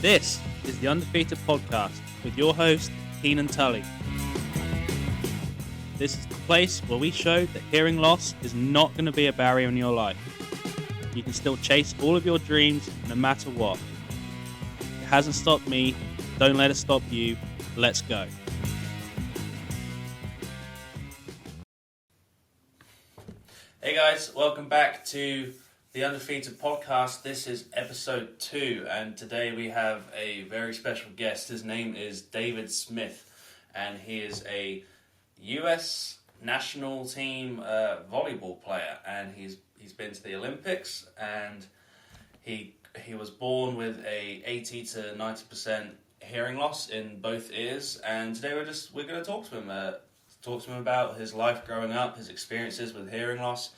This is the Undefeated podcast with your host, Keenan Tully. This is the place where we show that hearing loss is not going to be a barrier in your life. You can still chase all of your dreams no matter what. It hasn't stopped me. Don't let it stop you. Let's go. Hey guys, welcome back to the Undefeated podcast. This is episode 2, and today we have a very special guest. His name is David Smith, and he is a US national team volleyball player, and he's been to the Olympics, and he was born with a 80 to 90% hearing loss in both ears, and today we're going to talk to him about his life growing up, his experiences with hearing loss,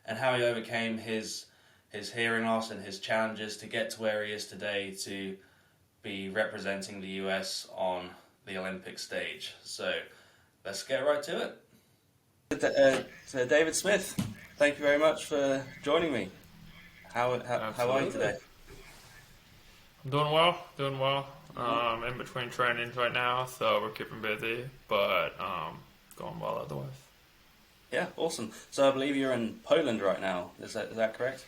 and how he overcame his hearing loss and his challenges to get to where he is today to be representing the US on the Olympic stage. So let's get right to it. So David Smith, thank you very much for joining me. How are you today? I'm doing well. In between trainings right now, so we're keeping busy, but going well otherwise. Yeah, awesome. So I believe you're in Poland right now. Is that correct?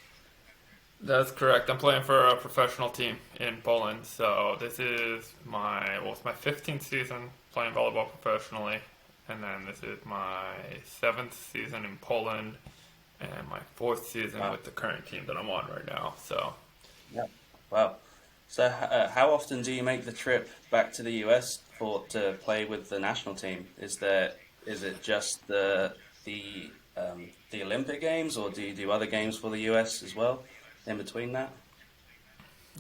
That's correct. I'm playing for a professional team in Poland, so this is it's my 15th season playing volleyball professionally, and then this is my 7th season in Poland, and my 4th season with the current team that I'm on right now. So, yeah, wow. So, how often do you make the trip back to the US to play with the national team? Is it just the Olympic Games, or do you do other games for the US as well in between that?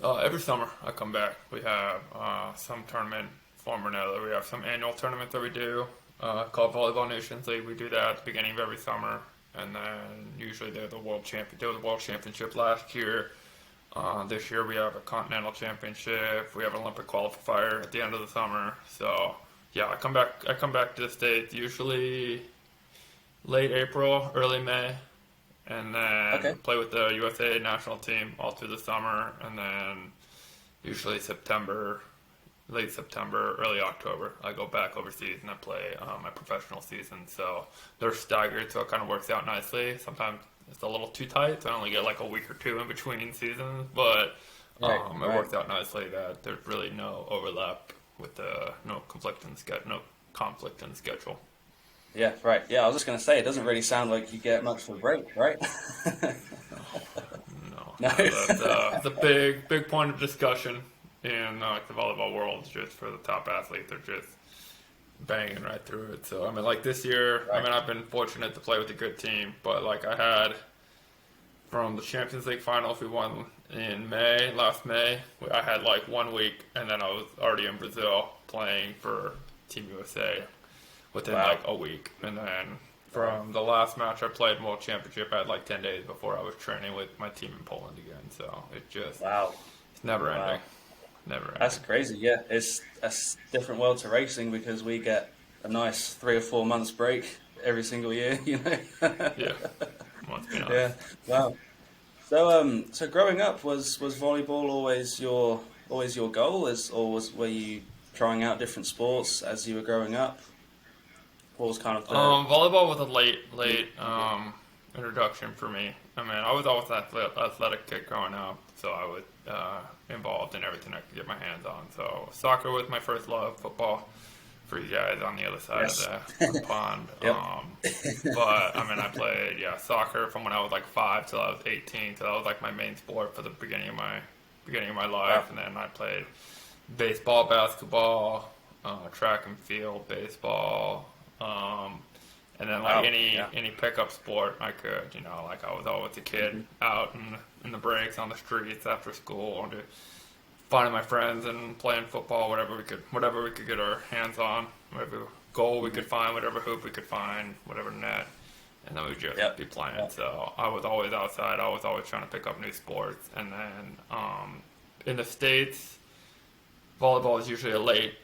Every summer I come back. We have some tournament form or another. We have some annual tournament that we do called Volleyball Nations League. We do that at the beginning of every summer, and then usually they're the world champion. They were the world championship last year. This year we have a continental championship. We have an Olympic qualifier at the end of the summer. So yeah, I come back to the States usually late April, early May, and then play with the USA national team all through the summer, and then usually late September, early October, I go back overseas and I play my professional season. So they're staggered, so it kind of works out nicely. Sometimes it's a little too tight, so I only get like a week or two in between seasons, but it worked out nicely that there's really no overlap with no conflict in schedule. Yeah, right. Yeah, I was just going to say, it doesn't really sound like you get much of a break, right? No. That's a big point of discussion in the volleyball world, just for the top athletes. They're just banging right through it. So, like this year, I've been fortunate to play with a good team, but like I had from the Champions League finals we won in last May, I had like 1 week, and then I was already in Brazil playing for Team USA within like a week. And then from the last match I played in World Championship, I had like 10 days before I was training with my team in Poland again. So it just, it's never ending. Never ending. That's crazy, yeah. It's a different world to racing, because we get a nice 3 or 4 months break every single year, you know? Yeah. Must be nice. Yeah, wow. So growing up, was volleyball always your goal, were you trying out different sports as you were growing up? What was kind of the... volleyball was a late introduction for me. I was always an athletic kid growing up, so I was involved in everything I could get my hands on. So soccer was my first love, football for you guys on the other side of the pond. Yep. But I played soccer from when I was like 5 till I was 18. So that was like my main sport for the beginning of my life. And then I played baseball, basketball, track and field, baseball, and then like any pickup sport I could. Like I was always a kid out in the breaks on the streets after school, and finding my friends and playing football, whatever we could get our hands on, whatever goal we could find, whatever hoop we could find, whatever net, and then we'd just be playing. So I was always outside. I was always trying to pick up new sports. And then in the States, volleyball is usually a late,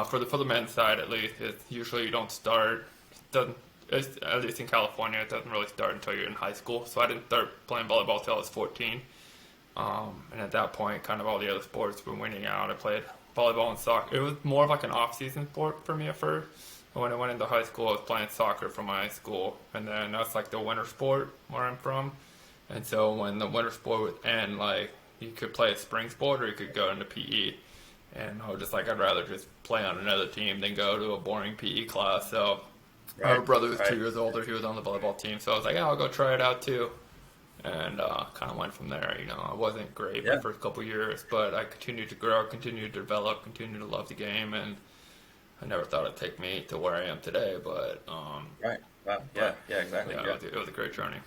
for the men's side at least, it's usually you don't start, at least in California, it doesn't really start until you're in high school. So I didn't start playing volleyball until I was 14. And at that point, kind of all the other sports were winning out. I played volleyball and soccer. It was more of like an off-season sport for me at first. When I went into high school, I was playing soccer for my school, and then that's like the winter sport where I'm from. And so when the winter sport would end, like you could play a spring sport or you could go into PE. And I was just like, I'd rather just play on another team than go to a boring PE class. So I have a brother who's 2 years older. He was on the volleyball team, so I was like, yeah, I'll go try it out too. And kind of went from there. I wasn't great the first couple years, but I continued to grow, continued to develop, continued to love the game, and I never thought it'd take me to where I am today. But Wow. Yeah, exactly. Yeah, it was a great journey.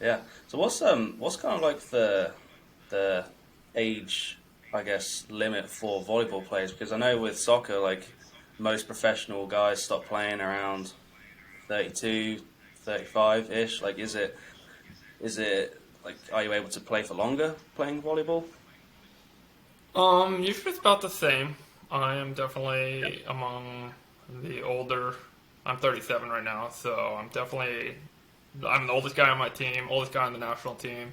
Yeah. So what's kind of like the age, I guess, limit for volleyball players? Because I know with soccer, like most professional guys stop playing around 32, 35-ish. Like, is it like, are you able to play for longer playing volleyball? Usually it's about the same. I am definitely among the older. I'm 37 right now, so I'm the oldest guy on my team, oldest guy on the national team.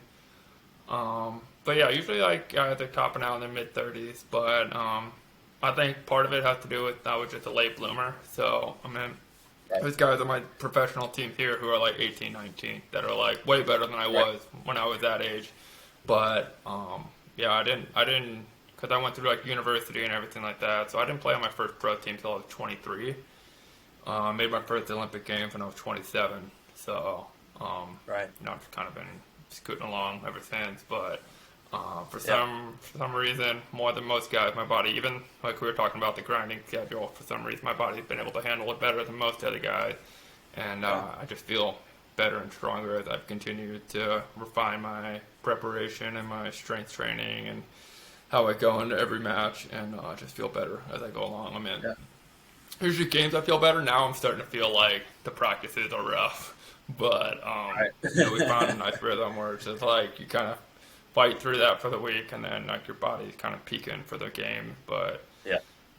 But yeah, usually like guys are topping out in their mid-30s, but I think part of it has to do with I was just a late bloomer. So I mean, there's guys on my professional team here who are like 18, 19 that are like way better than I was when I was that age. But yeah, I didn't because I went through like university and everything like that, so I didn't play on my first pro team until I was 23. Made my first Olympic games when I was 27. So I've just kind of been scooting along ever since. But for some reason, more than most guys, my body, even like we were talking about the grinding schedule, for some reason my body's been able to handle it better than most other guys. And I just feel better and stronger as I've continued to refine my preparation and my strength training and how I go into every match, and I just feel better as I go along. I mean, usually games I feel better. Now I'm starting to feel like the practices are rough, but we found a nice rhythm where it's just like you kind of fight through that for the week, and then like your body's kind of peaking for the game. But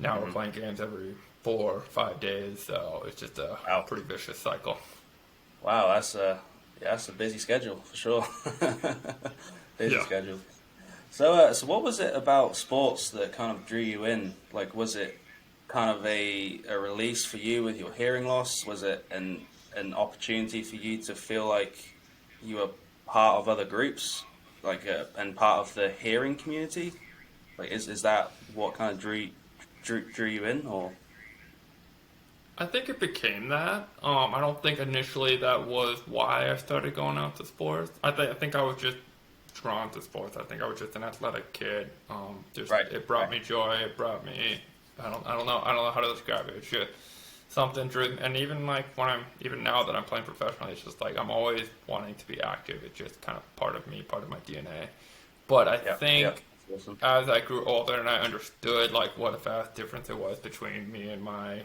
now we're playing games every 4 or 5 days, so it's just a pretty vicious cycle. Wow, that's a busy schedule for sure. Busy schedule. So what was it about sports that kind of drew you in? Like, was it kind of a release for you with your hearing loss? Was it an opportunity for you to feel like you were part of other groups, like and part of the hearing community? Like, is that what kind of drew you in, or? I think it became that. I don't think initially that was why I started going out to sports. I think I was just drawn to sports. I think I was just an athletic kid. It brought me joy. It brought me. I don't know how to describe it. It's just something driven. And even like even now that I'm playing professionally, it's just like I'm always wanting to be active. It's just kind of part of me, part of my DNA. But I think as I grew older and I understood like what a vast difference it was between me and my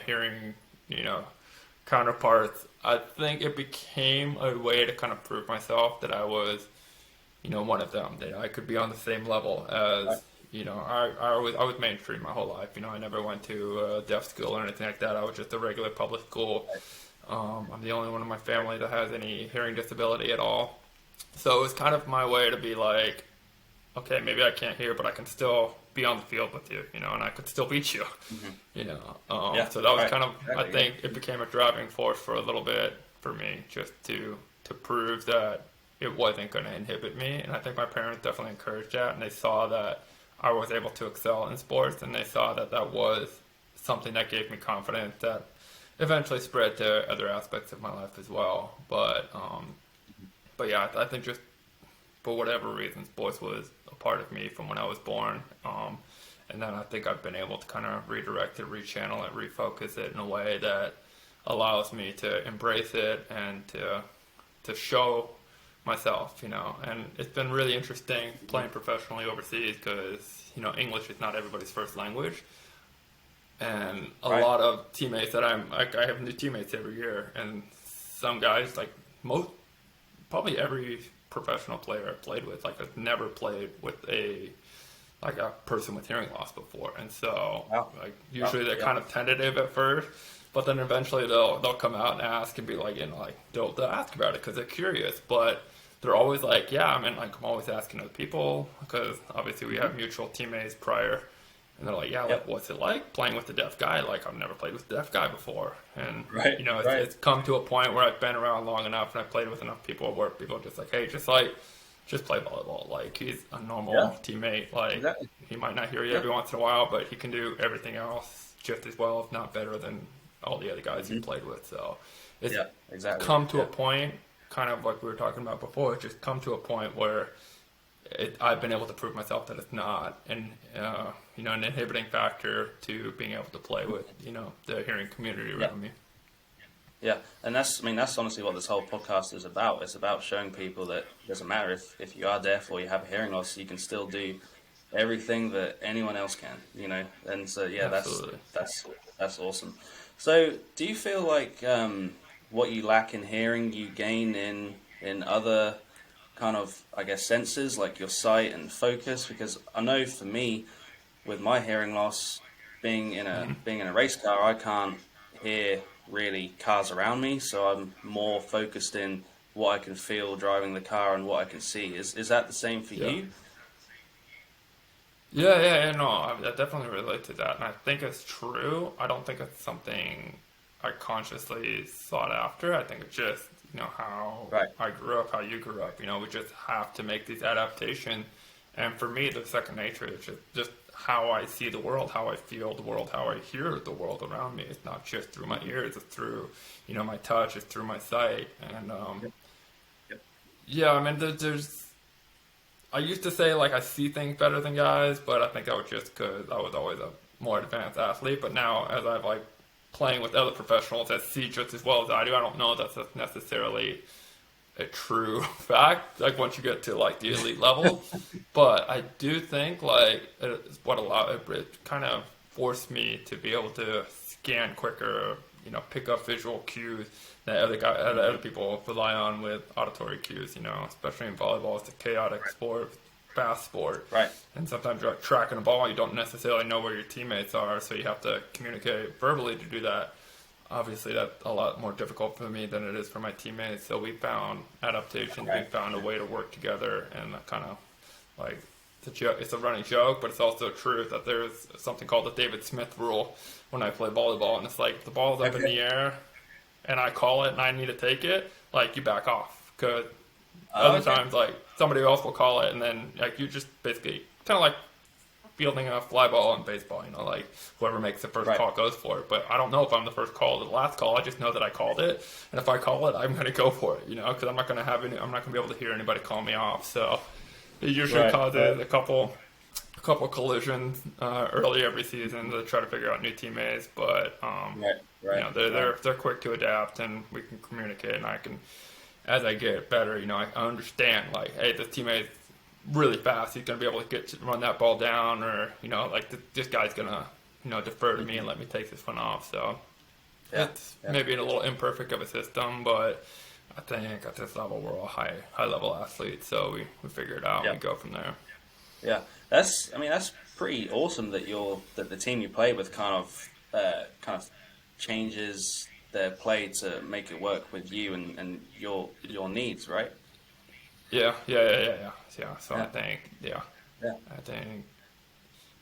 hearing, counterparts, I think it became a way to kind of prove myself that I was, one of them, that I could be on the same level as, I was mainstream my whole life. I never went to a deaf school or anything like that. I was just a regular public school. I'm the only one in my family that has any hearing disability at all. So it was kind of my way to be like, okay, maybe I can't hear, but I can still be on the field with you, and I could still beat you, So that was kind of, I think it became a driving force for a little bit for me, just to prove that it wasn't going to inhibit me. And I think my parents definitely encouraged that, and they saw that I was able to excel in sports, and they saw that that was something that gave me confidence that eventually spread to other aspects of my life as well. But yeah, I think just for whatever reason, sports was a part of me from when I was born. And then I think I've been able to kind of redirect it, rechannel it, refocus it in a way that allows me to embrace it and to show myself, and it's been really interesting playing professionally overseas because, English is not everybody's first language. And a lot of teammates that I have new teammates every year, and some guys, like probably every professional player I've played with, like I've never played with a person with hearing loss before. And so usually they're kind of tentative at first, but then eventually they'll come out and ask and be like, they'll ask about it because they're curious. But the they're always like, yeah, I mean, like I'm always asking other people because obviously we have mutual teammates prior. And they're like, yeah, like, what's it like playing with a deaf guy? Like, I've never played with a deaf guy before. And, Right, you know, right. it's come to a point where I've been around long enough and I've played with enough people where people are just like, hey, just play volleyball. Like, he's a normal teammate. Like, Exactly. he might not hear you Yeah. every once in a while, but he can do everything else just as well, if not better than all the other guys he played with. So it's Exactly. come to a point, kind of like we were talking about before, it's just come to a point where I've been able to prove myself that it's not an inhibiting factor to being able to play with, the hearing community around me. Yeah, and that's honestly what this whole podcast is about. It's about showing people that it doesn't matter if you are deaf or you have a hearing loss, you can still do everything that anyone else can, And so, that's awesome. So, do you feel like what you lack in hearing, you gain in other kind of, I guess, senses like your sight and focus? Because I know for me, with my hearing loss, being in a race car, I can't hear really cars around me, so I'm more focused in what I can feel driving the car and what I can see. Is that the same for you? Yeah, no, I definitely relate to that, and I think it's true. I don't think it's something I consciously sought after. I think it's just, how I grew up, how you grew up. We just have to make these adaptations, and for me, the second nature is just how I see the world, how I feel the world, how I hear the world around me. It's not just through my ears, it's through, my touch, it's through my sight, and yeah, I mean, there's. I used to say, like, I see things better than guys, but I think that was just because I was always a more advanced athlete. But now, as I've, playing with other professionals that see just as well as I do, I don't know that's necessarily a true fact, once you get to, the elite level. But I do think, it kind of forced me to be able to scan quicker, pick up visual cues that other people rely on with auditory cues, especially in volleyball. It's a chaotic sport, fast sport. Right. And sometimes you're tracking a ball, you don't necessarily know where your teammates are, so you have to communicate verbally to do that. Obviously, that's a lot more difficult for me than it is for my teammates. So we found adaptations, we found a way to work together, and kind of it's a running joke, but it's also true that there's something called the David Smith rule when I play volleyball, and it's like the ball's up in the air, and I call it, and I need to take it, you back off, because other times, somebody else will call it, and then, you just basically, kind of like fielding a fly ball in baseball, whoever makes the first call goes for it, but I don't know if I'm the first call or the last call, I just know that I called it, and if I call it, I'm going to go for it, because I'm not going to be able to hear anybody call me off, so it usually causes a couple collisions early every season to try to figure out new teammates, but they're quick to adapt, and we can communicate, and I can, as I get better, I understand, hey, this teammate's really fast, he's going to be able to run that ball down, or, this guy's going to, defer to me and let me take this one off, so it's maybe a little imperfect of a system, but I think at this level we're all high level athletes, so we figure it out and we go from there. Yeah, that's pretty awesome that that the team you play with kind of changes their play to make it work with you and your needs, right? Yeah. So I think, I think,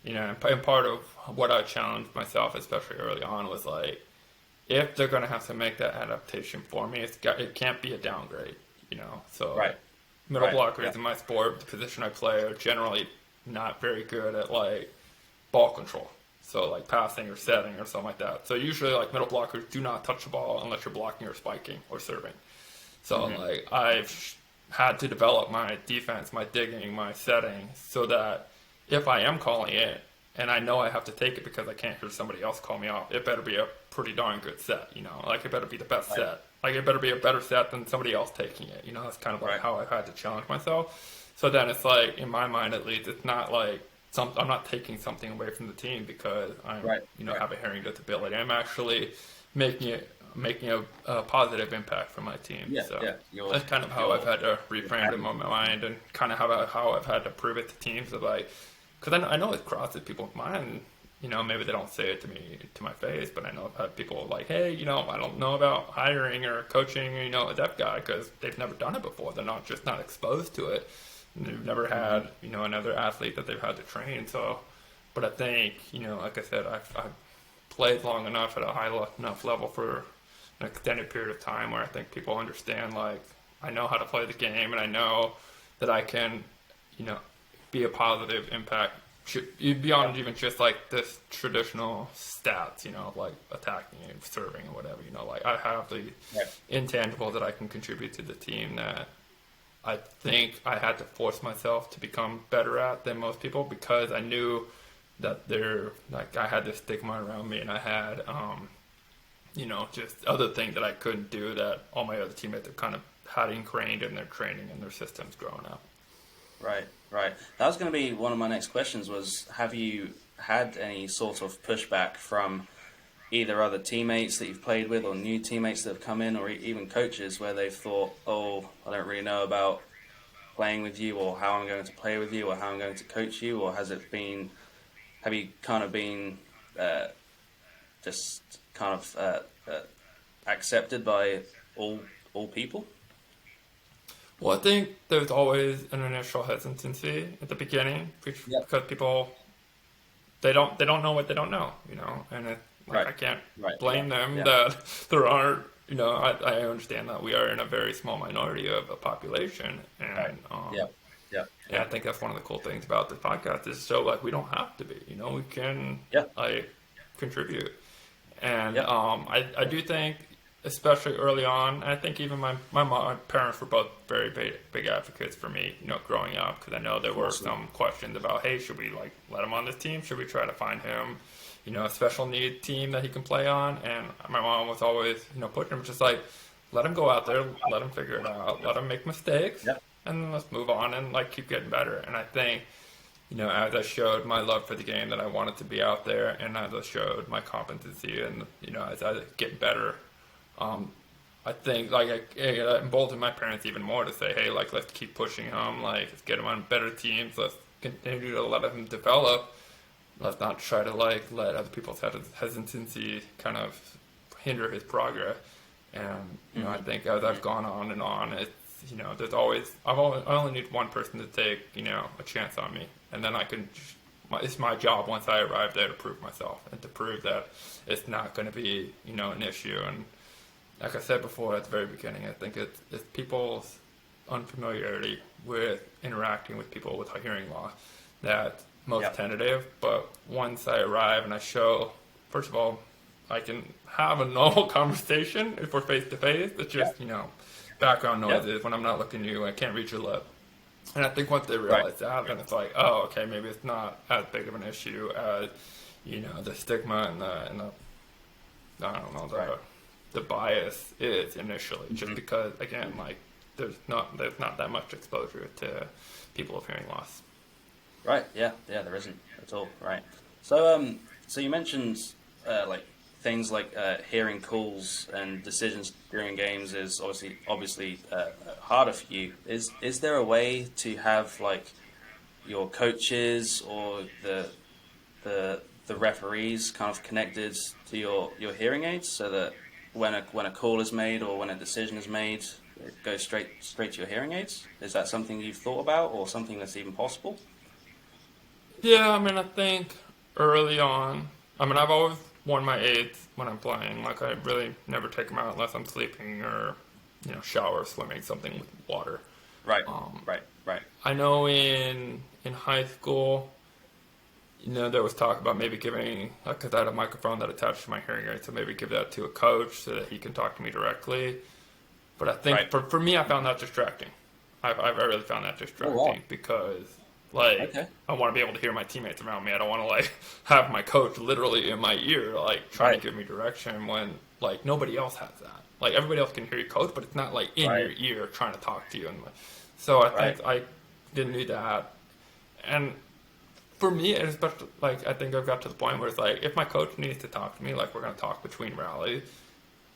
and part of what I challenged myself, especially early on, was if they're going to have to make that adaptation for me, it can't be a downgrade, So middle blockers in my sport, the position I play, are generally not very good at ball control. So passing or setting or something like that. So usually middle blockers do not touch the ball unless you're blocking or spiking or serving. So I've had to develop my defense, my digging, my setting, so that if I am calling it, and I know I have to take it because I can't hear somebody else call me off, it better be a pretty darn good set, it better be the best set. It better be a better set than somebody else taking it, that's kind of how I've had to challenge myself. So then it's in my mind at least, it's not I'm not taking something away from the team because I have a hearing disability. I'm actually making a positive impact for my team. That's kind of how I've had to reframe it in my mind, and kind of how I've had to prove it to teams because I know it crosses people's mind, maybe they don't say it to me to my face, but I know I've had people like, hey, I don't know about hiring or coaching, a deaf guy because they've never done it before. They're not exposed to it. And they've never had, another athlete that they've had to train. So, but I think, like I said, I've played long enough at a high enough level for an extended period of time where I think people understand, like, I know how to play the game and I know that I can, be a positive impact beyond even just like this traditional stats, like attacking and serving or whatever, like I have the intangible that I can contribute to the team that I think I had to force myself to become better at than most people because I knew that I had this stigma around me and I had, just other things that I couldn't do that all my other teammates have kind of had ingrained in their training and their systems growing up. Right. That was going to be one of my next questions was, have you had any sort of pushback from either other teammates that you've played with or new teammates that have come in or even coaches where they've thought, oh, I don't really know about playing with you or how I'm going to play with you or how I'm going to coach you, or have you kind of been just kind of accepted by all people? Well, I think there's always an initial hesitancy at the beginning because people they don't know what they don't know, and I can't blame them that there aren't, I understand that we are in a very small minority of a population, and I think that's one of the cool things about this podcast is so like we don't have to be, we can contribute, and I do think. Especially early on, I think even my parents were both very big advocates for me, growing up, because I know there were some questions about, hey, should we let him on this team? Should we try to find him, a special need team that he can play on? And my mom was always, pushing him, just like, let him go out there, let him figure it out, let him make mistakes, and then let's move on and keep getting better. And I think, as I showed my love for the game that I wanted to be out there, and as I showed my competency and, as I get better. I think it emboldened my parents even more to say, hey, let's keep pushing him, let's get him on better teams, let's continue to let him develop, let's not try to let other people's hesitancy kind of hinder his progress. And I think as I've gone on, it's there's always I only need one person to take a chance on me, and then it's my job once I arrive there to prove myself and to prove that it's not going to be an issue. And like I said before at the very beginning, I think it's people's unfamiliarity with interacting with people with hearing loss that's most tentative. But once I arrive and I show, first of all, I can have a normal conversation if we're face to face. It's just, background noises when I'm not looking at you. I can't reach your lip. And I think once they realize that, then it's like, oh, okay, maybe it's not as big of an issue as, the stigma and the I don't know, the bias is initially, just because again, there's not that much exposure to people with hearing loss. Right. Yeah. There isn't at all. Right. So so you mentioned things like hearing calls and decisions during games is obviously harder for you. Is there a way to have your coaches or the referees kind of connected to your hearing aids so that when a call is made or when a decision is made, it goes straight to your hearing aids? Is that something you've thought about or something that's even possible? Yeah, I think early on, I've always worn my aids when I'm playing. I really never take them out unless I'm sleeping or, shower, swimming, something with water. Right. I know in high school, there was talk about maybe giving, because I had a microphone that attached to my hearing aid, so maybe give that to a coach so that he can talk to me directly. But I think for me, I found that distracting. I really found that distracting because, I want to be able to hear my teammates around me. I don't want to, have my coach literally in my ear, trying to give me direction when, nobody else has that. Everybody else can hear your coach, but it's not, in your ear trying to talk to you. And so I think I didn't do that. And for me, especially, I think I've got to the point where it's if my coach needs to talk to me, we're going to talk between rallies,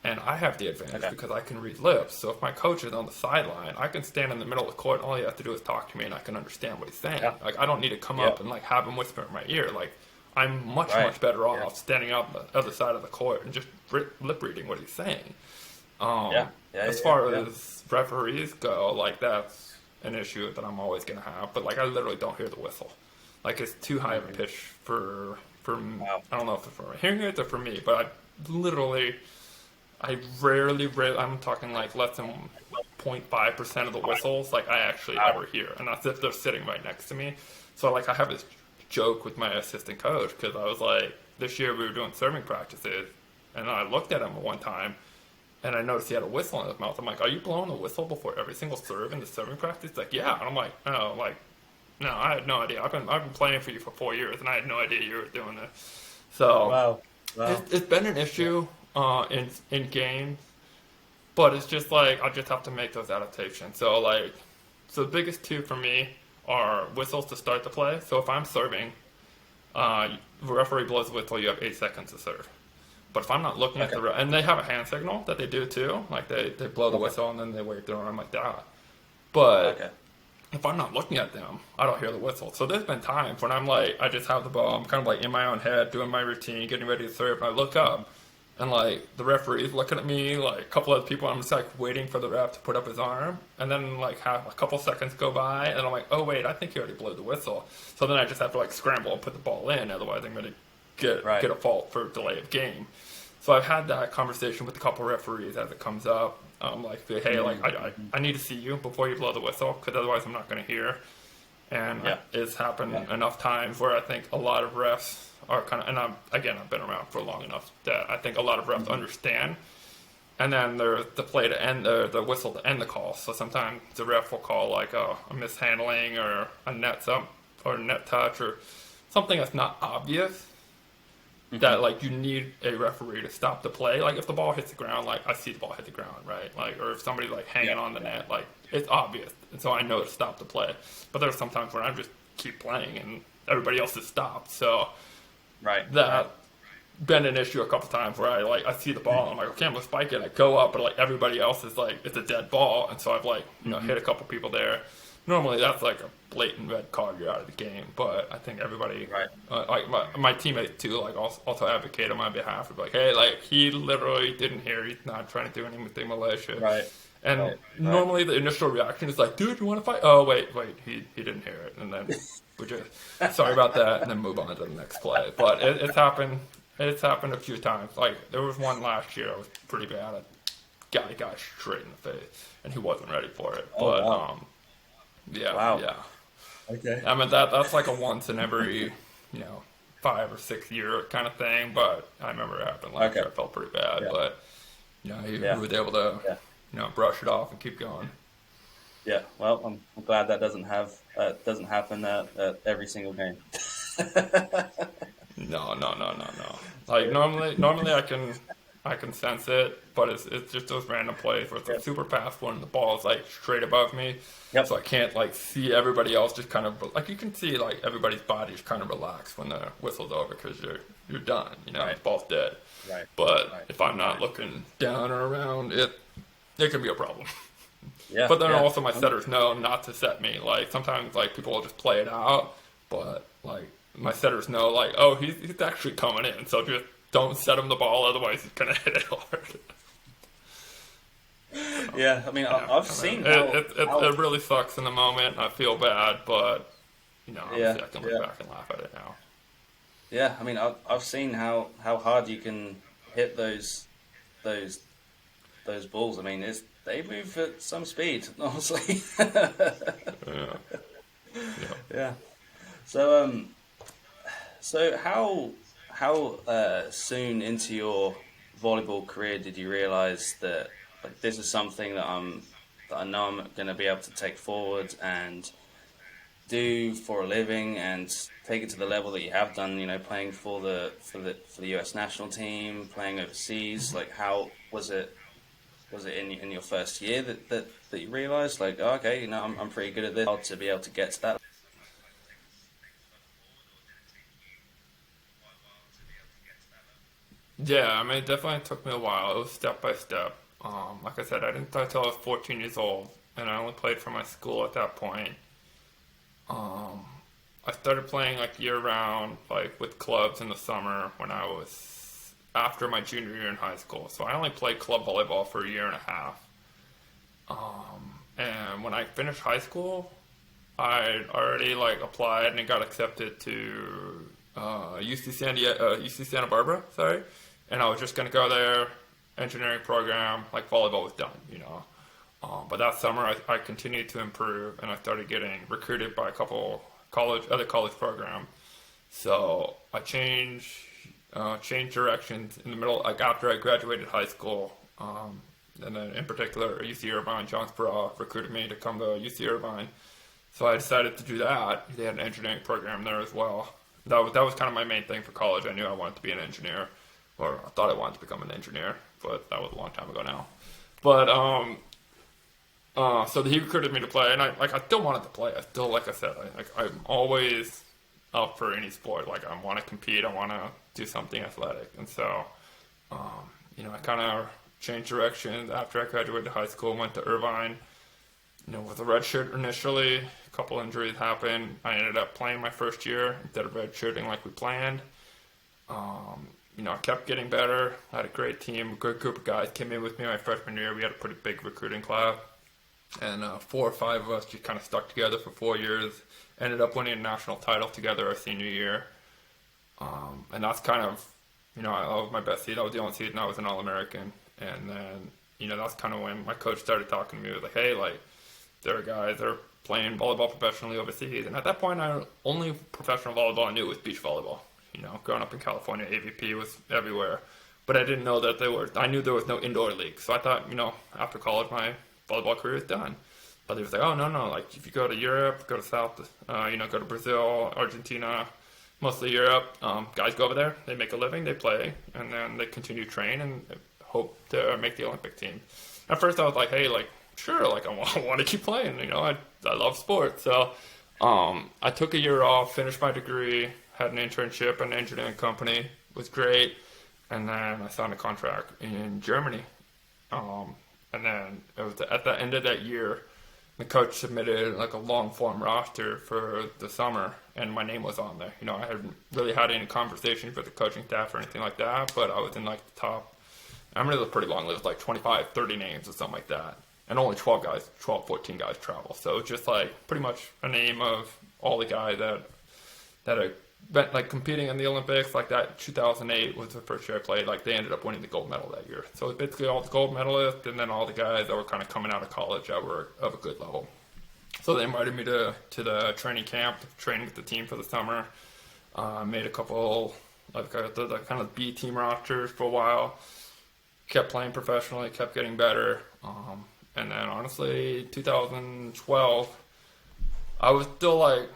and I have the advantage because I can read lips. So if my coach is on the sideline, I can stand in the middle of the court, and all he has to do is talk to me, and I can understand what he's saying. I don't need to come up and, have him whisper in my ear. I'm much Right. much better Yeah. off standing on the other side of the court and just lip reading what he's saying. Yeah. As far as referees go, like that's an issue that I'm always gonna have. But like I literally don't hear the whistle. Like it's too high of a pitch for Wow. I don't know if it's for my hearing aids or for me, but I rarely, I'm talking like less than 0.5% of the whistles, like I actually ever hear, and that's if they're sitting right next to me. So like I have this joke with my assistant coach because I was like, this year we were doing serving practices, and I looked at him one time, and I noticed he had a whistle in his mouth. I'm like, are you blowing a whistle before every single serve in the serving practice? He's like, yeah. And I'm like, oh, like, no, I had no idea. I've been playing for you for 4 years, and I had no idea you were doing this. So Wow. it's been an issue in games, but it's just like I just have to make those adaptations. So the biggest two for me are whistles to start the play. So if I'm serving, the referee blows a whistle, you have 8 seconds to serve. But if I'm not looking at and they have a hand signal that they do too, like they blow the whistle and then they wave their arm like that. But if I'm not looking at them, I don't hear the whistle. So there's been times when I'm like, I just have the ball, I'm kind of like in my own head, doing my routine, getting ready to serve, and I look up, and like the referee's looking at me, like a couple other people, I'm just like waiting for the ref to put up his arm, and then like have a couple seconds go by, and I'm like, oh wait, I think he already blew the whistle. So then I just have to like scramble and put the ball in, otherwise I'm going to get a fault for delay of game. So I've had that conversation with a couple referees as it comes up. Like, hey, like I need to see you before you blow the whistle, because otherwise I'm not going to hear. And it's happened enough times where I think a lot of refs are kind of, and I've been around for long enough that I think a lot of refs understand. And then there's the play to end the whistle to end the call. So sometimes the ref will call like a mishandling or a net touch or something that's not obvious. That like you need a referee to stop the play. Like if the ball hits the ground, like I see the ball hit the ground, right? Like, or if somebody's like hanging on the net, like it's obvious, and so I know to stop the play. But there's sometimes where I just keep playing and everybody else is stopped. So been an issue a couple times where I see the ball and I'm like, okay, I'm gonna spike it. I go up, but like everybody else is like, it's a dead ball, and so I've like hit a couple people there. Normally that's like a blatant red card, you're out of the game. But I think everybody, like my teammate too, like also advocate on my behalf of like, hey, like he literally didn't hear, he's not trying to do anything malicious. And normally the initial reaction is like, dude, you want to fight? Oh wait, he didn't hear it, and then we just sorry about that, and then move on to the next play. But it's happened a few times. Like there was one last year that was pretty bad. A guy straight in the face, and he wasn't ready for it. Yeah. Okay. I mean that's like a once in every 5 or 6 year kind of thing. But I remember it happened last year. I felt pretty bad, but he was able to brush it off and keep going. Yeah. Well, I'm glad that doesn't happen every single game. No. Like normally I can sense it, but it's just those random plays where it's a super fast one and the ball is like straight above me. So I can't like see everybody else just kind of like, you can see like everybody's bodies kind of relax when the whistle's over because you're done, the ball's dead. But if I'm not looking down or around, it can be a problem. But then also my setters know not to set me. Like sometimes like people will just play it out, but like my setters know like, oh, he's actually coming in, so just don't set him the ball, otherwise he's gonna hit it hard. I mean, I've seen it really sucks in the moment. I feel bad, but obviously I can look back and laugh at it now. Yeah, I mean, I've seen how hard you can hit those balls. I mean, they move at some speed, honestly. Yeah. So how soon into your volleyball career did you realize that like this is something that I know I'm going to be able to take forward and do for a living and take it to the level that you have done, playing for the US national team, playing overseas? Like how was it in your first year that you realized like, oh, okay, I'm pretty good at this, to be able to get to that? Yeah, I mean, it definitely took me a while. It was step by step. Like I said, I didn't start until I was 14 years old, and I only played for my school at that point. I started playing like year round, like with clubs in the summer when I was after my junior year in high school. So I only played club volleyball for a year and a half. And when I finished high school, I already like applied and got accepted to UC Santa Barbara, sorry. And I was just gonna go there, engineering program, like volleyball was done, you know. But that summer I continued to improve and I started getting recruited by a couple other college programs. So I changed directions in the middle, like after I graduated high school. And then in particular, UC Irvine, John Sparrow recruited me to come to UC Irvine. So I decided to do that. They had an engineering program there as well. That was kind of my main thing for college. I knew I wanted to be an engineer, or I thought I wanted to become an engineer, but that was a long time ago now. But so he recruited me to play, and I still wanted to play. I still, like I said, I'm always up for any sport. Like I want to compete. I want to do something athletic, and so I kind of changed directions after I graduated high school. Went to Irvine. With a red shirt initially, a couple injuries happened. I ended up playing my first year instead of red shirting like we planned. I kept getting better. I had a great team, a good group of guys came in with me my freshman year. We had a pretty big recruiting class. And 4 or 5 of us just kind of stuck together for 4 years. Ended up winning a national title together our senior year. And that's kind of, that was my best season. That was the only season I was an All-American. And then, that's kind of when my coach started talking to me. He was like, hey, like, there are guys that are playing volleyball professionally overseas. And at that point, only professional volleyball I knew was beach volleyball. Growing up in California, AVP was everywhere. But I didn't know that I knew there was no indoor league. So I thought, after college, my volleyball career is done. But he was like, oh, no, like if you go to Europe, go to South, go to Brazil, Argentina, mostly Europe, guys go over there, they make a living, they play, and then they continue to train and hope to make the Olympic team. At first I was like, hey, like, sure, like I want to keep playing, I love sports. So I took a year off, finished my degree, had an internship at an engineering company, was great, and then I signed a contract in Germany. And then it was at the end of that year, the coach submitted like a long form roster for the summer, and my name was on there. I hadn't really had any conversations with the coaching staff or anything like that, but I was in like the top. I mean, it was pretty long. It was like 25, 30 names or something like that. And only 14 guys travel. So it's just like pretty much a name of all the guys that are like competing in the Olympics. Like that 2008 was the first year I played. Like they ended up winning the gold medal that year. So it's basically all the gold medalists and then all the guys that were kind of coming out of college that were of a good level. So they invited me to the training camp, to train with the team for the summer. Made a couple, like the kind of B team rosters for a while. Kept playing professionally, kept getting better. And then honestly, 2012, I was still like,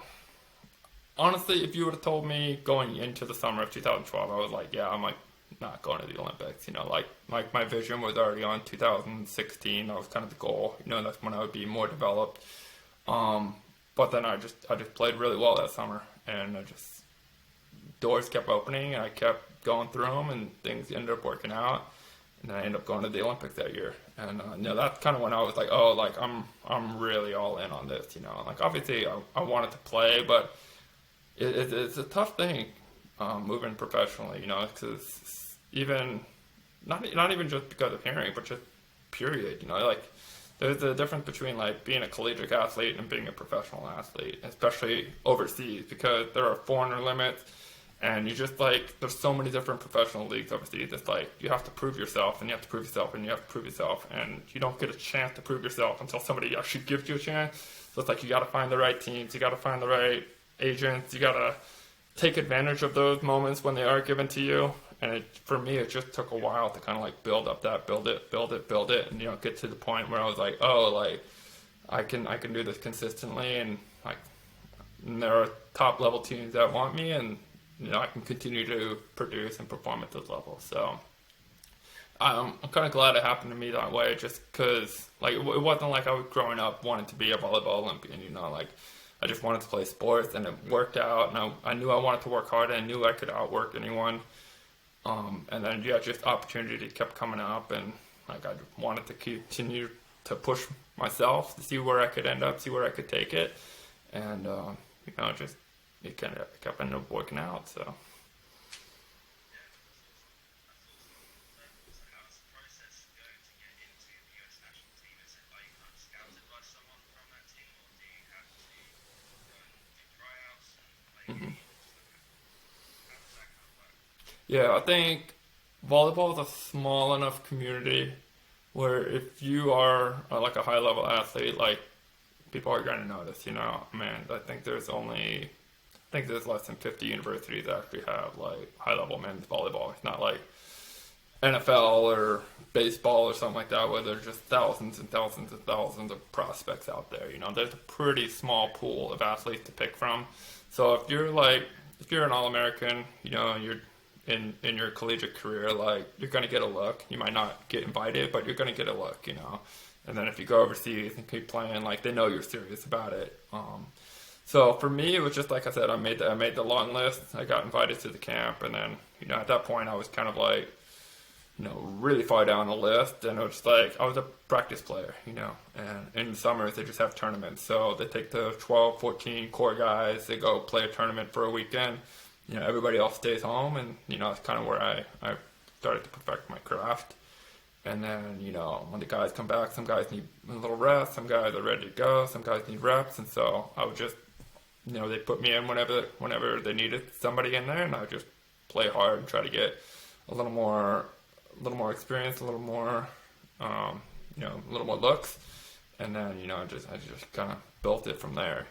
honestly, if you would have told me going into the summer of 2012, I was like, yeah, I'm like not going to the Olympics. Like my vision was already on 2016. That was kind of the goal. That's when I would be more developed. But then I just played really well that summer, and doors kept opening, and I kept going through them, and things ended up working out. And I ended up going to the Olympics that year. And that's kind of when I was like, oh, like I'm really all in on this, Like obviously I wanted to play, but it's a tough thing moving professionally, because even not even just because of hearing, but just period, like there's a difference between like being a collegiate athlete and being a professional athlete, especially overseas, because there are foreigner limits. And you just like, there's so many different professional leagues overseas. It's like, you have to prove yourself, and you have to prove yourself, and you have to prove yourself. And you don't get a chance to prove yourself until somebody actually gives you a chance. So it's like, you got to find the right teams, you got to find the right agents, you got to take advantage of those moments when they are given to you. And for me, it just took a while to kind of like build up that, build it, and get to the point where I was like, oh, like I can do this consistently, and like there are top level teams that want me, and I can continue to produce and perform at those levels. So I'm kind of glad it happened to me that way, just because like it wasn't like I was growing up wanting to be a volleyball Olympian. Like I just wanted to play sports, and it worked out. And I knew I wanted to work hard, and I knew I could outwork anyone. And then just opportunity kept coming up, and like I wanted to continue to push myself to see where I could end up, see where I could take it, and just it kind of kept ended up working out. So. Yeah, I think volleyball is a small enough community where if you are like a high level athlete, like people are going to notice. Man, I think there's less than 50 universities that actually have like high level men's volleyball. It's not like NFL or baseball or something like that where there's just thousands and thousands and thousands of prospects out there. There's a pretty small pool of athletes to pick from. So if you're an All-American, you're in your collegiate career, like you're gonna get a look. You might not get invited, but you're gonna get a look, And then if you go overseas and keep playing, like they know you're serious about it. So for me, it was just like I said, I made the long list. I got invited to the camp, and then at that point, I was kind of like, really far down the list, and it was like I was a practice player, And in the summers, they just have tournaments, so they take the 12, 14 core guys, they go play a tournament for a weekend. Everybody else stays home, and that's kind of where I started to perfect my craft. And then when the guys come back, some guys need a little rest, some guys are ready to go, some guys need reps, and so I would just they put me in whenever they needed somebody in there, and I would just play hard and try to get a little more experience, a little more looks, and then I just kind of built it from there.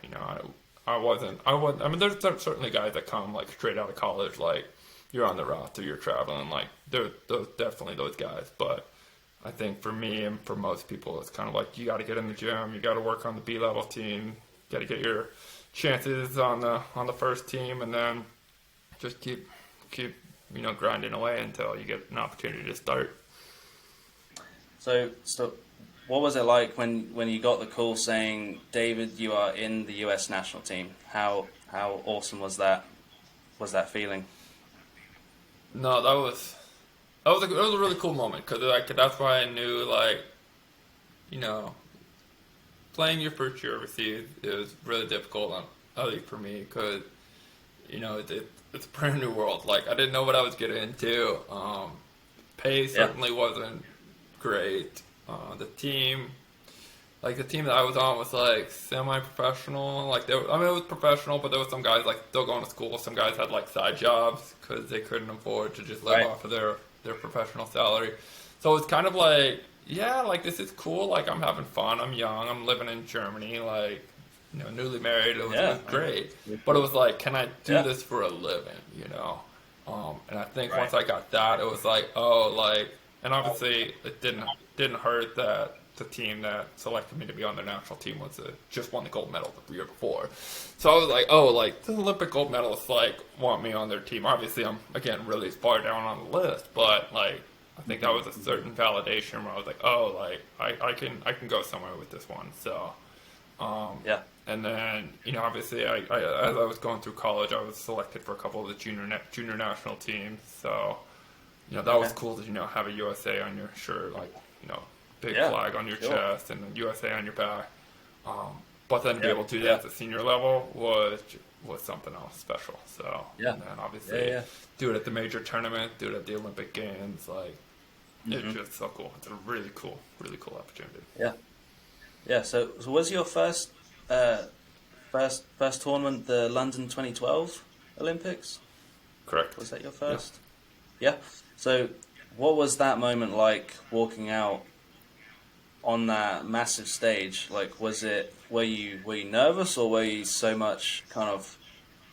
I mean, there's certainly guys that come like straight out of college, like you're on the roster, you're traveling, like there's definitely those guys. But I think for me and for most people, it's kind of like you got to get in the gym, you got to work on the B-level team, got to get your chances on the first team, and then just keep grinding away until you get an opportunity to start. So what was it like when you got the call saying, David, you are in the US national team? How awesome was that feeling? No, that was a really cool moment, because that's why I knew, like, playing your first year overseas is really difficult, at least for me, because it's a brand new world. Like, I didn't know what I was getting into. Pay certainly wasn't great. The team that I was on was like semi-professional. Like, it was professional, but there was some guys like still going to school. Some guys had like side jobs because they couldn't afford to just live off of their professional salary. So it's kind of like, yeah, like this is cool. Like, I'm having fun. I'm young. I'm living in Germany. Like, newly married. It was great. But it was like, can I do this for a living? And I think once I got that, it was like, and obviously it didn't hurt that the team that selected me to be on their national team just won the gold medal the year before. So I was like, the Olympic gold medalists want me on their team. Obviously, I'm again really far down on the list, but I think that was a certain validation where I was like, I can go somewhere with this one. So and then obviously I as I was going through college, I was selected for a couple of the junior national teams. So that was cool to have a USA on your shirt, big flag on your chest and then USA on your back. But then to be able to do that at the senior level was something else special. So and then obviously do it at the major tournament, do it at the Olympic Games, it's just so cool. It's a really cool opportunity. Yeah. So was your first tournament the London 2012 Olympics? Correct. Was that your first? Yeah. So what was that moment like, walking out on that massive stage? Like, were you nervous, or were you so much kind of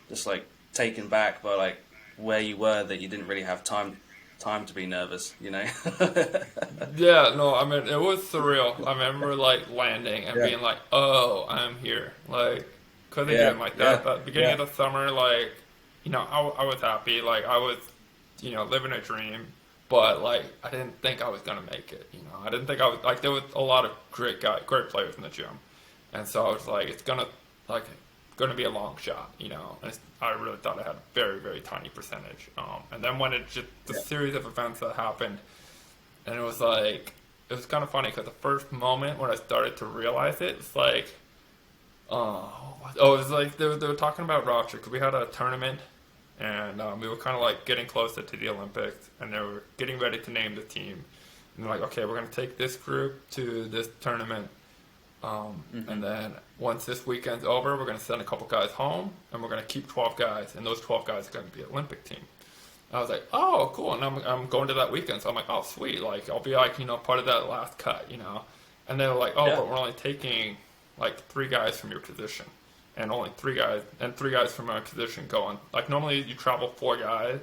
just taken back by where you were that you didn't really have time to be nervous, Yeah, no, I mean, it was surreal. I remember landing and being like, oh, I'm here. Cause again, that at the beginning of the summer, I was happy. I was, living a dream, but I didn't think I was gonna make it. I didn't think I was there was a lot of great players in the gym, and so I was it's gonna be a long shot, and I really thought I had a very, very tiny percentage. And then when the series of events that happened, and it was kind of funny, because the first moment when I started to realize it, it's It was like they were talking about roster because we had a tournament and we were kind of like getting closer to the Olympics, and they were getting ready to name the team. And they're like, okay, we're gonna take this group to this tournament, and then once this weekend's over, we're gonna send a couple guys home, and we're gonna keep 12 guys, and those 12 guys are gonna be an Olympic team. I was like, oh, cool, and I'm going to that weekend, so I'm like, oh, sweet, like I'll be like part of that last cut. And they were like, oh, Yeah. but we're only taking like 3 guys from your position, and only 3 guys, and 3 guys from our position go on. Like normally you travel 4 guys,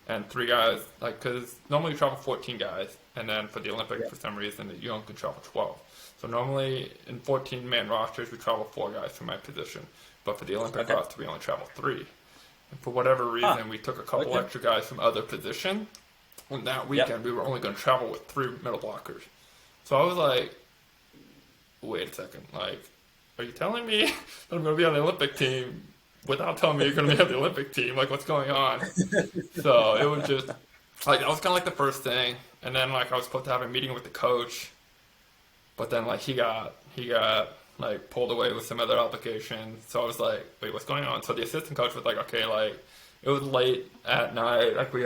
and 3 guys, like because normally you travel 14 guys, and then for the Olympics for some reason you only can travel 12. So normally in 14-man rosters we travel 4 guys from my position, but for the Olympic roster we only travel 3. And for whatever reason we took a couple extra guys from other positions. And that weekend we were only going to travel with 3 middle blockers. So I was like, wait a second, like, are you telling me that I'm going to be on the Olympic team without telling me you're going to be on the Olympic team? Like, what's going on? So it was just, like, that was kind of like the first thing. And then, like, I was supposed to have a meeting with the coach, but then, like, he got like, pulled away with some other obligations. So I was like, wait, what's going on? So the assistant coach was like, okay, like, it was late at night. Like, we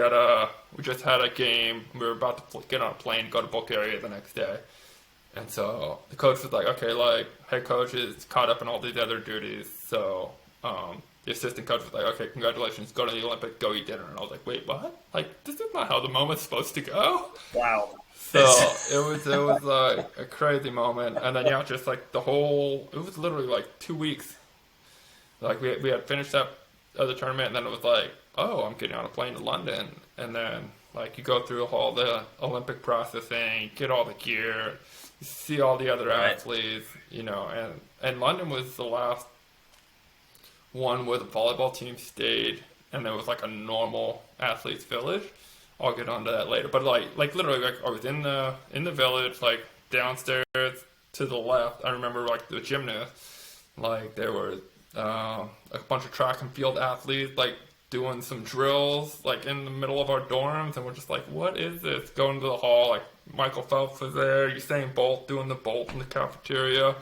just had a game. We were about to get on a plane, go to Bulgaria the next day. And so the coach was like, okay, like, head coach is caught up in all these other duties. So the assistant coach was like, okay, congratulations, go to the Olympics, go eat dinner. And I was like, wait, what? Like, this is not how the moment's supposed to go. Wow. So it was like a crazy moment. And then, just like it was literally like 2 weeks. Like, we had finished that other tournament, and then it was like, oh, I'm getting on a plane to London. And then, like, you go through all the Olympic processing, get all the gear, you see all the other athletes, and London was the last one where the volleyball team stayed, and there was like a normal athletes village. I'll get onto that later, but like literally, like I was in the village, like downstairs to the left. I remember like the gymnast, like there were a bunch of track and field athletes, like doing some drills, like in the middle of our dorms, and we're just like, what is this? Going to the hall, like Michael Phelps was there, Usain Bolt doing the bolt in the cafeteria,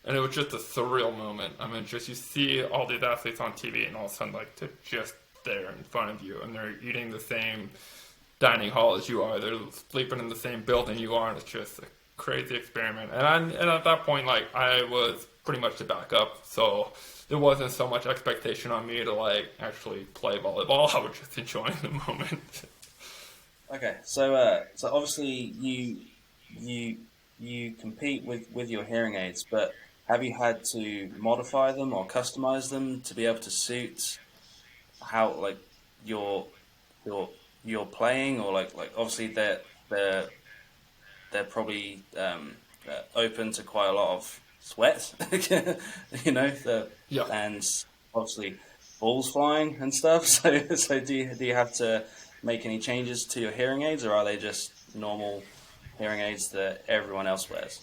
and it was just a surreal moment. I mean, just you see all these athletes on TV, and all of a sudden, like, they're just there in front of you, and they're eating the same dining hall as you are, they're sleeping in the same building you are, and it's just a crazy experiment. And at that point, like, I was pretty much the backup, so there wasn't so much expectation on me to like actually play volleyball. I was just enjoying the moment. Okay, so obviously you compete with your hearing aids, but have you had to modify them or customize them to be able to suit how like your playing, or like obviously they're probably open to quite a lot of sweat, and obviously balls flying and stuff. So do you have to make any changes to your hearing aids, or are they just normal hearing aids that everyone else wears?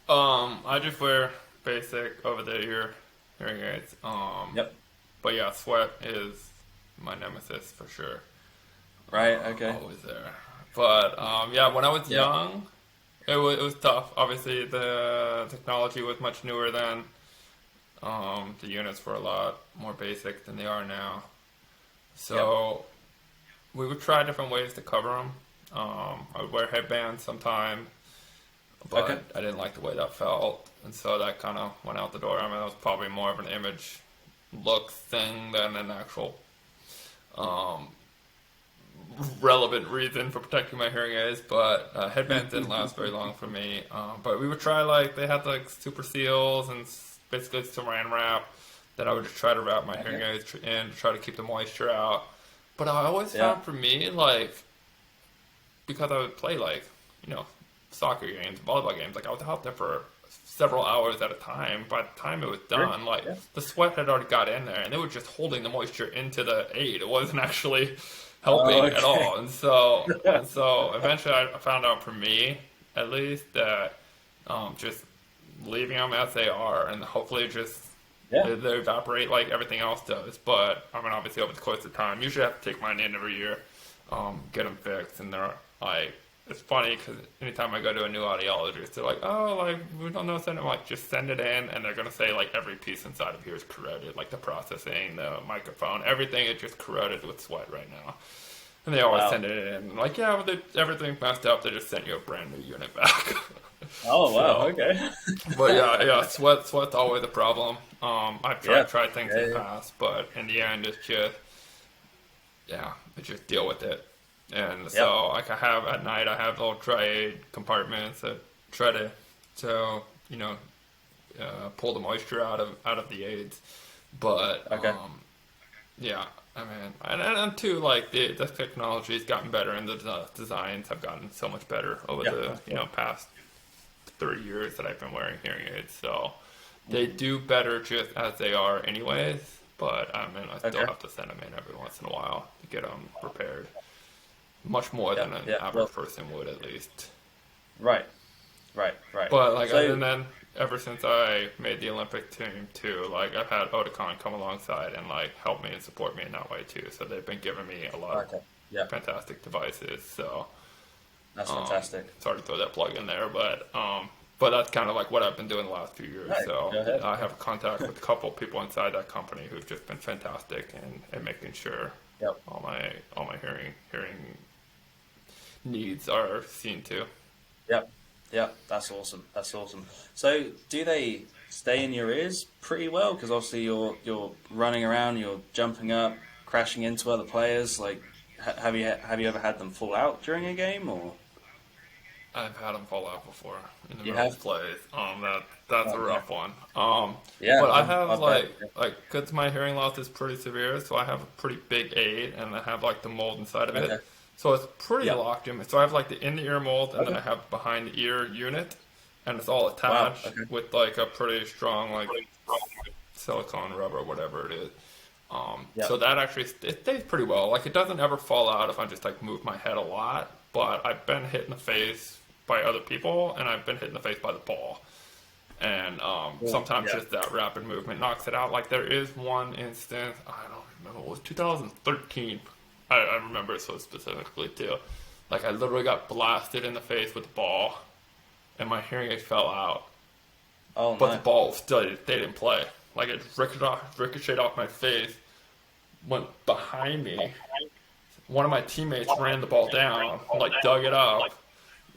I just wear basic over the ear hearing aids. Yep. But yeah, sweat is my nemesis for sure. Right. Okay. Always there. But when I was young, it was tough. Obviously, the technology was much newer then. The units were a lot more basic than they are now. So we would try different ways to cover them. I would wear headbands sometimes, but I didn't like the way that felt, and so that kind of went out the door. I mean, that was probably more of an image look thing than an actual relevant reason for protecting my hearing aids, but headbands didn't last very long for me. But we would try, like, they had like super seals and basically saran wrap that I would just try to wrap my hearing aids in to try to keep the moisture out. But I always found for me, like, because I would play like, soccer games, volleyball games, like I was out there for several hours at a time. By the time it was done, the sweat had already got in there, and they were just holding the moisture into the aid. It wasn't actually helping at all. And so eventually I found out, for me at least, that just leaving them as they are, and hopefully just they evaporate like everything else does. But I mean, obviously over the course of time, usually I have to take mine in every year, get them fixed, and they're like it's funny because anytime I go to a new audiologist, they're like, "Oh, like we don't know send it." I'm like, just send it in, and they're gonna say like every piece inside of here is corroded, like the processing, the microphone, everything is just corroded with sweat right now. And they always Wow. send it in, like, yeah, but everything's messed up. They just sent you a brand new unit back. Oh wow. So, Okay. but yeah, sweat's always a problem. I've tried things in the Yeah. past, but in the end, it's just just deal with it. And so, like I have at night, I have little dry aid compartments that try to pull the moisture out of the aids. But Okay. yeah, I mean, and too, like the technology has gotten better, and the designs have gotten so much better over the past 30 years that I've been wearing hearing aids. So they do better just as they are, anyways. But I mean, I still have to send them in every once in a while to get them repaired. Much more than an average person would, at least. Right. But like, So, and then ever since I made the Olympic team too, like I've had Oticon come alongside and like help me and support me in that way too. So they've been giving me a lot of fantastic devices. So that's fantastic. sorry to throw that plug in there, but that's kind of like what I've been doing the last few years. Right, So go ahead. I have a contact with a couple of people inside that company who've just been fantastic and making sure all my hearing needs are seen to. Yep, that's awesome. So, do they stay in your ears pretty well? Because obviously you're running around, you're jumping up, crashing into other players. Like, have you ever had them fall out during a game, or? I've had them fall out before in the You middle have? of plays. That's a rough one. Yeah, But I have I've like bet. because my hearing loss is pretty severe, so I have a pretty big aid, and I have like the mold inside of it. Okay. So it's pretty Yeah. locked in. So I have like the in the ear mold, and then Okay. I have behind the ear unit, and it's all attached Okay. with like a pretty strong like silicone rubber, whatever it is. Yeah. So that actually it stays pretty well. Like it doesn't ever fall out if I just like move my head a lot. But I've been hit in the face by other people, and I've been hit in the face by the ball. And sometimes just that rapid movement knocks it out. Like there is one instance, I don't remember, it was 2013. I remember it so specifically too. Like I literally got blasted in the face with the ball, and my hearing aid fell out. Oh But no. the ball still they didn't play. Like it ricocheted off my face, went behind me. One of my teammates ran the ball down, like dug it up,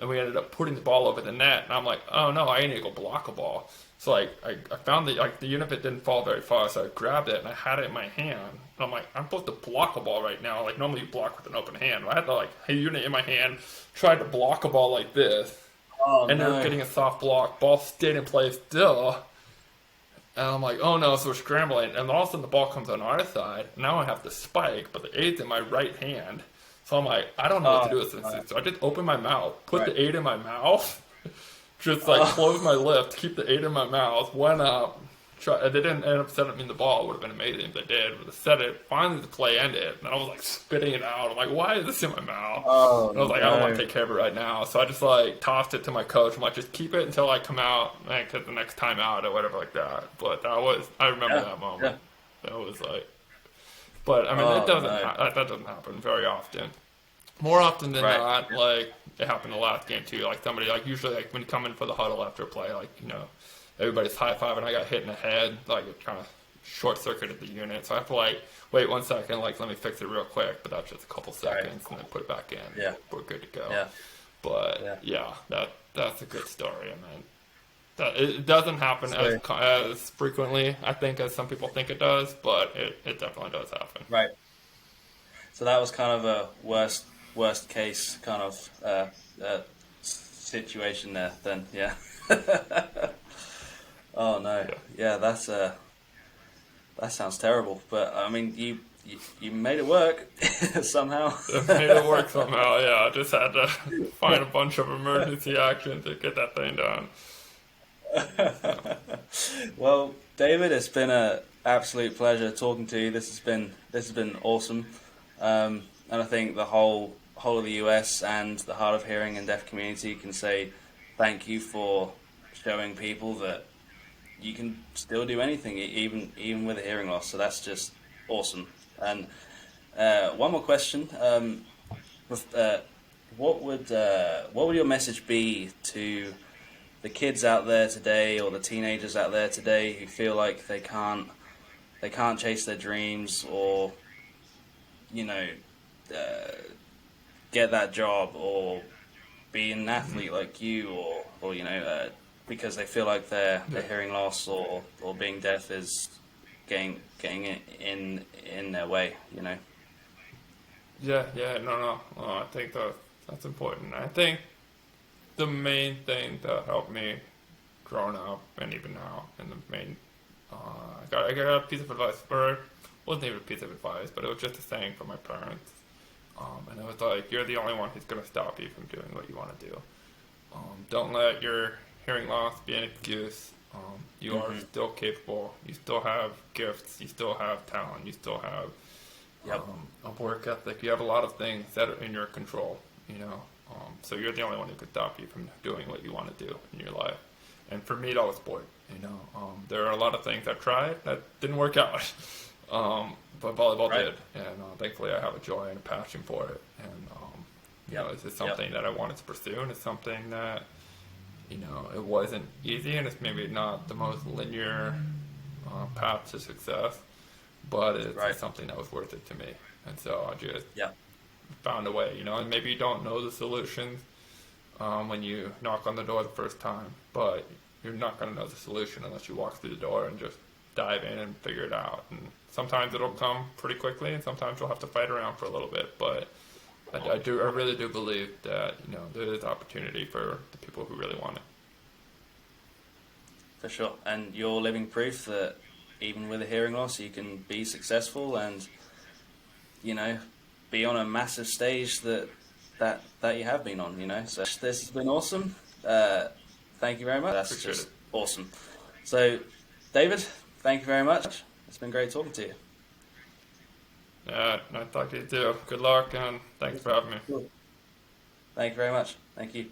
and we ended up putting the ball over the net. And I'm like, oh no, I need to go block a ball. So like I found the unit that didn't fall very far, so I grabbed it and I had it in my hand. And I'm like, I'm supposed to block a ball right now. Like normally you block with an open hand. I had the unit in my hand, tried to block a ball like this, Oh ended no. up getting a soft block. Ball stayed in place still. And I'm like, oh no, so we're scrambling. And then all of a sudden the ball comes on our side. Now I have the spike, but the aid's in my right hand. So I'm like, I don't know what to do with this. So I just opened my mouth, put the aid in my mouth, just like closed my lip to keep the aid in my mouth, went up. They didn't end up setting me the ball. It would have been amazing if they did. But they set it. Finally, the play ended. And I was like spitting it out. I'm like, why is this in my mouth? Oh, and I was like, I don't want to take care of it right now. So I just like tossed it to my coach. I'm like, just keep it until I come out, like at the next time out or whatever like that. But I remember that moment. That was like, but I mean, that doesn't happen very often. More often than not, like it happened the last game too. Like somebody, like usually, like when you come in for the huddle after a play, like everybody's high fiving. I got hit in the head, like it kind of short circuited the unit. So I have to like wait 1 second, like let me fix it real quick. But that's just a couple seconds, and then put it back in. Yeah, we're good to go. Yeah. But that's a good story. I mean, it doesn't happen as frequently, I think, as some people think it does. But it definitely does happen. Right. So that was kind of a worst case kind of situation there. Then yeah. Oh no, yeah, that sounds terrible. But I mean, you made it work somehow. Made it work somehow. Yeah, I just had to find a bunch of emergency action to get that thing done. Well, David, it's been an absolute pleasure talking to you. This has been awesome, and I think the whole of the US and the hard of hearing and deaf community can say thank you for showing people that you can still do anything, even with a hearing loss. So that's just awesome. And one more question: what would your message be to the kids out there today, or the teenagers out there today, who feel like they can't chase their dreams, or get that job, or be an athlete like you, or because they feel like their hearing loss or being deaf is getting it in their way, Yeah, no. I think that's important. I think the main thing that helped me growing up and even now, and the main, I got a piece of advice, or it wasn't even a piece of advice, but it was just a saying from my parents. And it was like, you're the only one who's going to stop you from doing what you want to do. Don't let your hearing loss be an excuse. You are still capable. You still have gifts. You still have talent. You still have a work ethic. You have a lot of things that are in your control, so you're the only one who could stop you from doing what you want to do in your life. And for me, that was sport. There are a lot of things I tried that didn't work out, but volleyball did, and thankfully I have a joy and a passion for it. And it's just something that I wanted to pursue, and it's something that it wasn't easy, and it's maybe not the most linear path to success, but it's something that was worth it to me. And so I just found a way, and maybe you don't know the solutions when you knock on the door the first time, but you're not going to know the solution unless you walk through the door and just dive in and figure it out. And sometimes it'll come pretty quickly, and sometimes you'll have to fight around for a little bit, but I really do believe that there is opportunity for the people who really want it. For sure. And you're living proof that even with a hearing loss, you can be successful and be on a massive stage that you have been on. So this has been awesome. Thank you very much. That's Appreciate just it. Awesome. So, David, thank you very much. It's been great talking to you. Yeah, I talk to you too. Good luck, and thanks for having me. Thank you very much. Thank you.